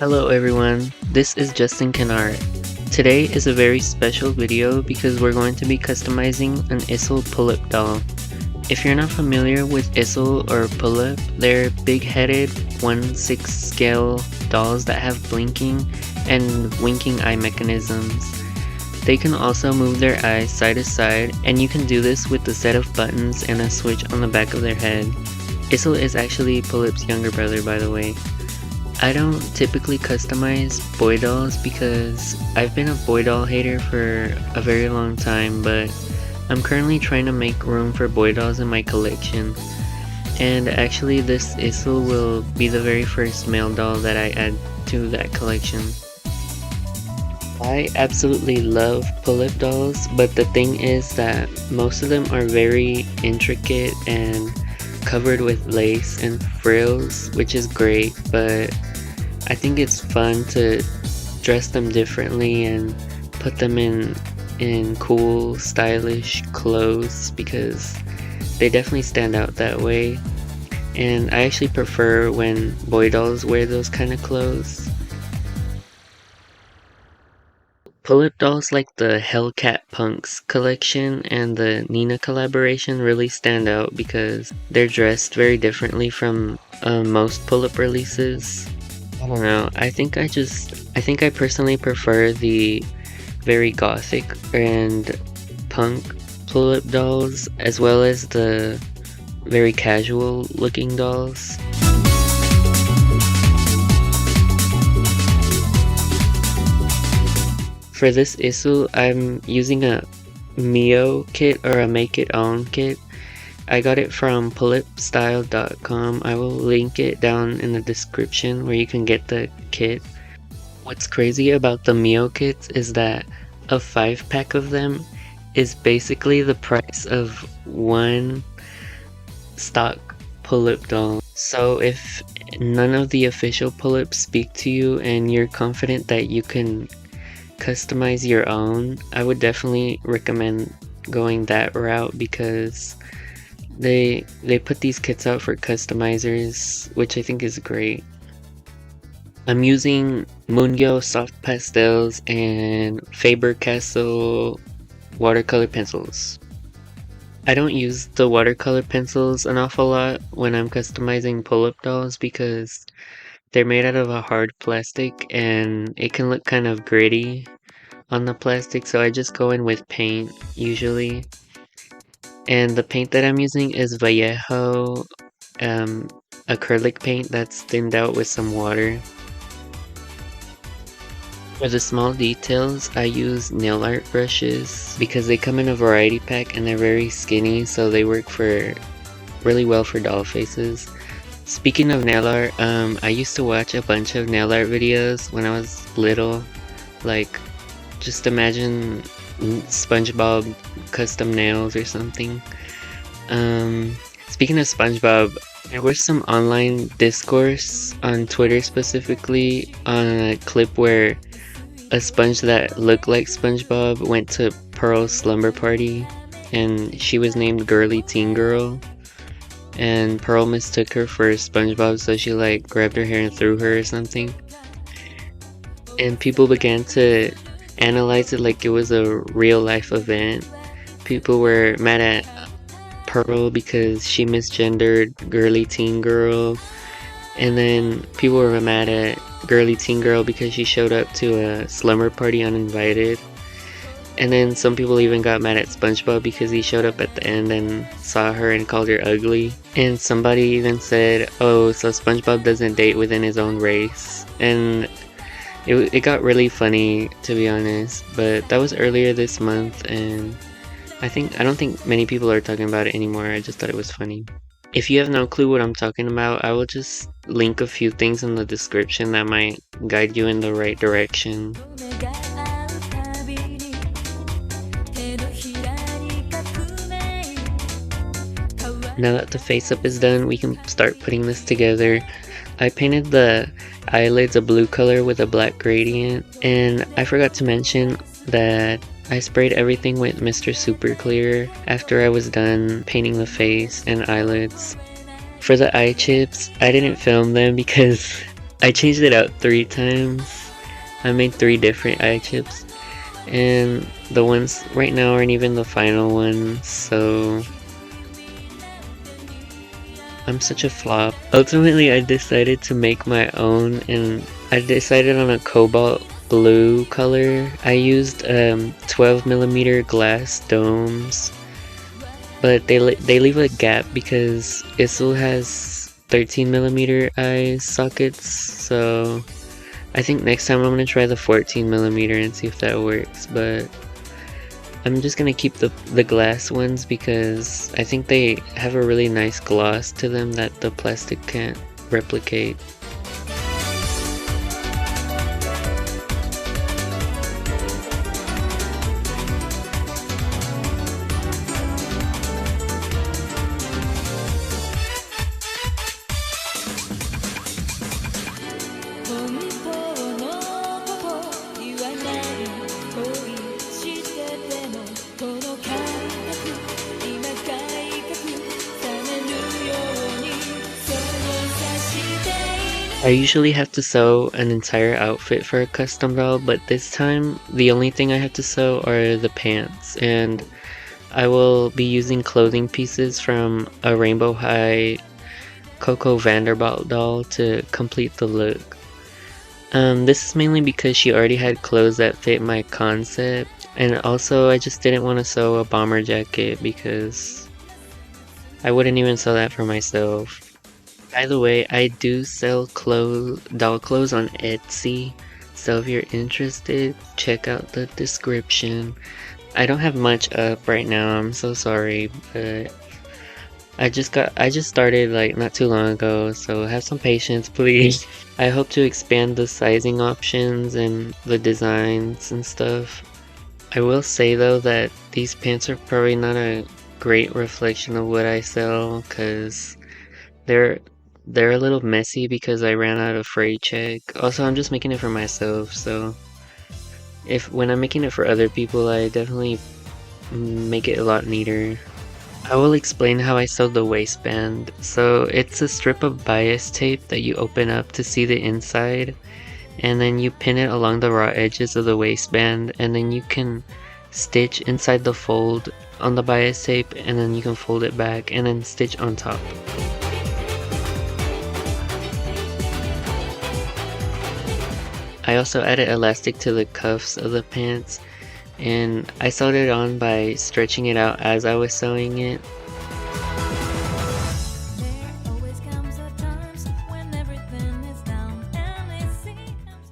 Hello everyone, this is Justin Kennard. Today is a very special video because we're going to be customizing an Isul Pullip doll. If you're not familiar with Isul or Pullip, they're big-headed 1/6 scale dolls that have blinking and winking eye mechanisms. They can also move their eyes side to side, and you can do this with a set of buttons and a switch on the back of their head. Isul is actually Pullip's younger brother, by the way. I don't typically customize boy dolls because I've been a boy doll hater for a very long time, but I'm currently trying to make room for boy dolls in my collection. And actually this Isul will be the very first male doll that I add to that collection. I absolutely love Pullip dolls, but the thing is that most of them are very intricate and covered with lace and frills, which is great, but I think it's fun to dress them differently and put them in cool, stylish clothes because they definitely stand out that way. And I actually prefer when boy dolls wear those kind of clothes. Pullip dolls like the Hellcat Punks collection and the Nina collaboration really stand out because they're dressed very differently from most Pullip releases. I don't know, I think I personally prefer the very gothic and punk Pullip dolls as well as the very casual looking dolls. For this Isul, I'm using a Mio kit or a make it own kit. I got it from pullipstyle.com. I will link it down in the description where you can get the kit. What's crazy about the Mio kits is that a 5-pack of them is basically the price of one stock Pullip doll. So if none of the official Pullips speak to you and you're confident that you can customize your own, I would definitely recommend going that route because they put these kits out for customizers, which I think is great. I'm using Mungyo soft pastels and Faber-Castell watercolor pencils. I don't use the watercolor pencils an awful lot when I'm customizing Pullip dolls because they're made out of a hard plastic and it can look kind of gritty on the plastic, so I just go in with paint usually. And the paint that I'm using is Vallejo acrylic paint that's thinned out with some water. For the small details, I use nail art brushes because they come in a variety pack and they're very skinny, so they work really well for doll faces. Speaking of nail art, I used to watch a bunch of nail art videos when I was little. Like, just imagine SpongeBob custom nails or something. Speaking of SpongeBob, there was some online discourse on Twitter specifically on a clip where a sponge that looked like SpongeBob went to Pearl's slumber party and she was named Girly Teengirl. And Pearl mistook her for SpongeBob, so she like grabbed her hair and threw her or something. And people began to analyze it like it was a real life event. People were mad at Pearl because she misgendered Girly Teengirl. And then people were mad at Girly Teengirl because she showed up to a slumber party uninvited. And then some people even got mad at SpongeBob because he showed up at the end and saw her and called her ugly. And somebody even said, oh, so SpongeBob doesn't date within his own race. And it got really funny, to be honest. But that was earlier this month and I don't think many people are talking about it anymore. I just thought it was funny. If you have no clue what I'm talking about, I will just link a few things in the description that might guide you in the right direction. Now that the face up is done, we can start putting this together. I painted the eyelids a blue color with a black gradient, and I forgot to mention that I sprayed everything with Mr. Super Clear after I was done painting the face and eyelids. For the eye chips, I didn't film them because I changed it out 3 times. I made 3 different eye chips, and the ones right now aren't even the final ones, so I'm such a flop. Ultimately, I decided to make my own, and I decided on a cobalt blue color. I used 12mm glass domes, but they leave a gap because Isul has 13mm eye sockets, so I think next time I'm gonna try the 14mm and see if that works, but I'm just gonna keep the glass ones because I think they have a really nice gloss to them that the plastic can't replicate. I usually have to sew an entire outfit for a custom doll, but this time the only thing I have to sew are the pants, and I will be using clothing pieces from a Rainbow High Coco Vanderbilt doll to complete the look. This is mainly because she already had clothes that fit my concept, and also I just didn't want to sew a bomber jacket because I wouldn't even sew that for myself. By the way, I do sell doll clothes on Etsy, so if you're interested, check out the description. I don't have much up right now, I'm so sorry, but I just started like not too long ago, so have some patience, please. I hope to expand the sizing options and the designs and stuff. I will say though that these pants are probably not a great reflection of what I sell, cause they're a little messy because I ran out of freight check. Also, I'm just making it for myself, so when I'm making it for other people, I definitely make it a lot neater. I will explain how I sew the waistband. So it's a strip of bias tape that you open up to see the inside, and then you pin it along the raw edges of the waistband, and then you can stitch inside the fold on the bias tape, and then you can fold it back and then stitch on top. I also added elastic to the cuffs of the pants, and I sewed it on by stretching it out as I was sewing it.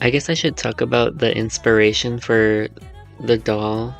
I guess I should talk about the inspiration for the doll.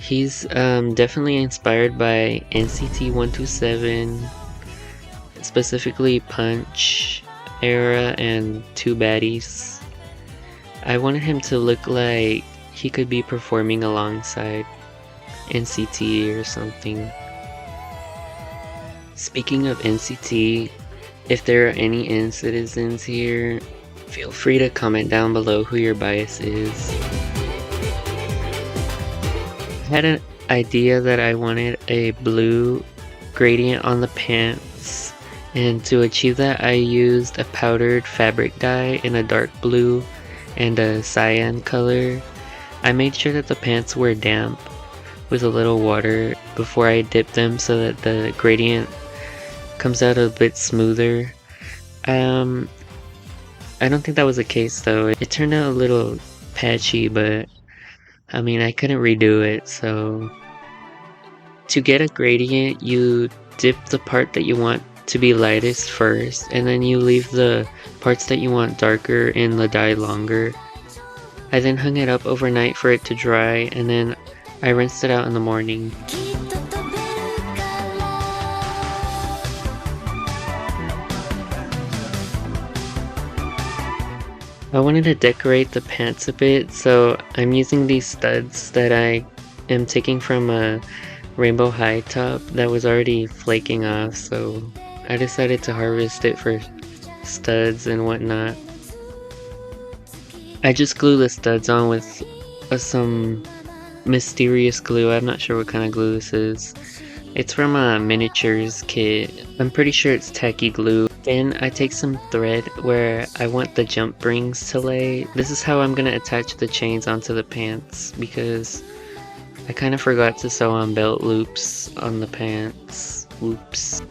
He's definitely inspired by NCT 127, specifically Punch era and Two Baddies. I wanted him to look like he could be performing alongside NCT or something. Speaking of NCT, if there are any N citizens here, feel free to comment down below who your bias is. I had an idea that I wanted a blue gradient on the pants, and to achieve that I used a powdered fabric dye in a dark blue and a cyan color. I made sure that the pants were damp with a little water before I dipped them so that the gradient comes out a bit smoother. I don't think that was the case though. It turned out a little patchy, but I mean, I couldn't redo it, so to get a gradient, you dip the part that you want to be lightest first, and then you leave the parts that you want darker in the dye longer. I then hung it up overnight for it to dry, and then I rinsed it out in the morning. I wanted to decorate the pants a bit, so I'm using these studs that I am taking from a Rainbow High top that was already flaking off, so I decided to harvest it for studs and whatnot. I just glue the studs on with some mysterious glue. I'm not sure what kind of glue this is. It's from a miniatures kit. I'm pretty sure it's tacky glue. Then I take some thread where I want the jump rings to lay. This is how I'm gonna attach the chains onto the pants because I kind of forgot to sew on belt loops on the pants. Oops.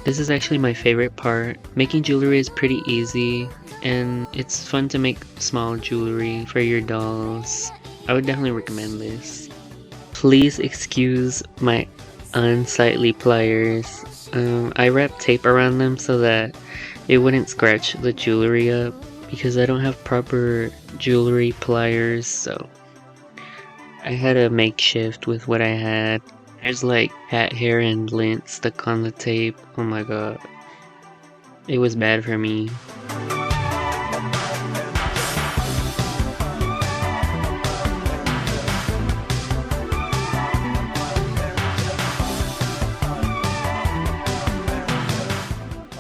This is actually my favorite part. Making jewelry is pretty easy and it's fun to make small jewelry for your dolls. I would definitely recommend this. Please excuse my unsightly pliers. I wrapped tape around them so that it wouldn't scratch the jewelry up because I don't have proper jewelry pliers, so I had a makeshift with what I had. There's like cat hair and lint stuck on the tape. Oh my god. It was bad for me.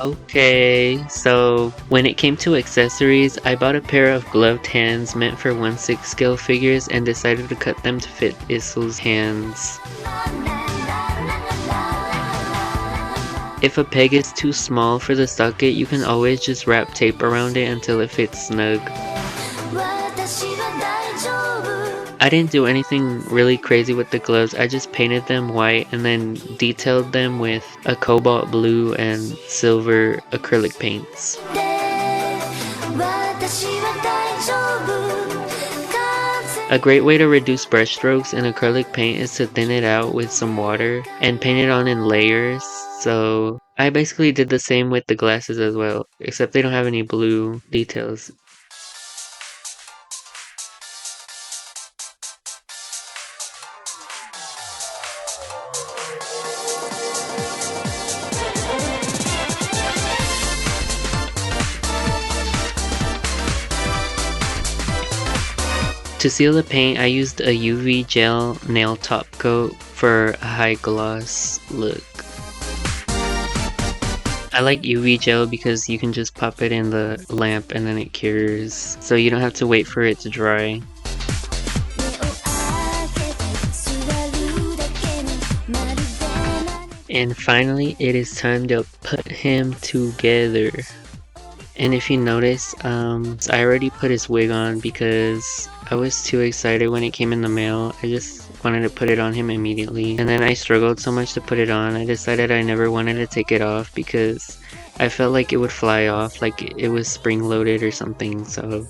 Okay, so when it came to accessories, I bought a pair of gloved hands meant for 1/6 scale figures and decided to cut them to fit Isul's hands. If a peg is too small for the socket, you can always just wrap tape around it until it fits snug. I didn't do anything really crazy with the gloves, I just painted them white and then detailed them with a cobalt blue and silver acrylic paints. A great way to reduce brush strokes in acrylic paint is to thin it out with some water and paint it on in layers. So I basically did the same with the glasses as well, except they don't have any blue details. To seal the paint, I used a UV gel nail top coat for a high gloss look. I like UV gel because you can just pop it in the lamp and then it cures, so you don't have to wait for it to dry. And finally, it is time to put him together. And if you notice, I already put his wig on because I was too excited when it came in the mail. I just wanted to put it on him immediately. And then I struggled so much to put it on, I decided I never wanted to take it off because I felt like it would fly off, like it was spring-loaded or something, so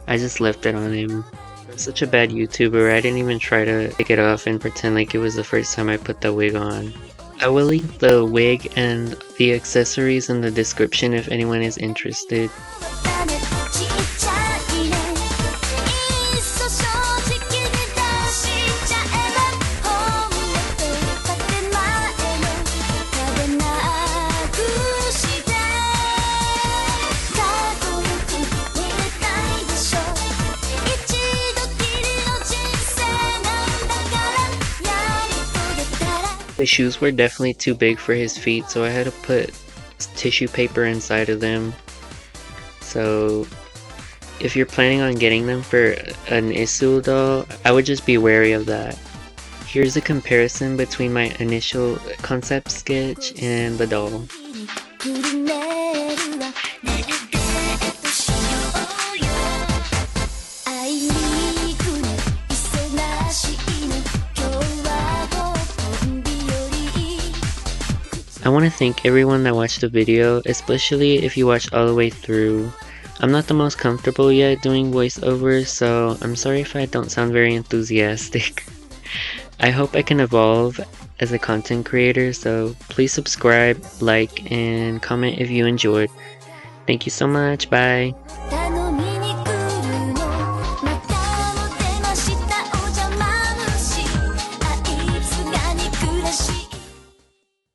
I just left it on him. I'm such a bad YouTuber, I didn't even try to take it off and pretend like it was the first time I put the wig on. I will link the wig and the accessories in the description if anyone is interested. The shoes were definitely too big for his feet, so I had to put tissue paper inside of them. So if you're planning on getting them for an Isul doll, I would just be wary of that. Here's a comparison between my initial concept sketch and the doll. I want to thank everyone that watched the video, especially if you watched all the way through. I'm not the most comfortable yet doing voiceovers, so I'm sorry if I don't sound very enthusiastic. I hope I can evolve as a content creator, so please subscribe, like, and comment if you enjoyed. Thank you so much. Bye.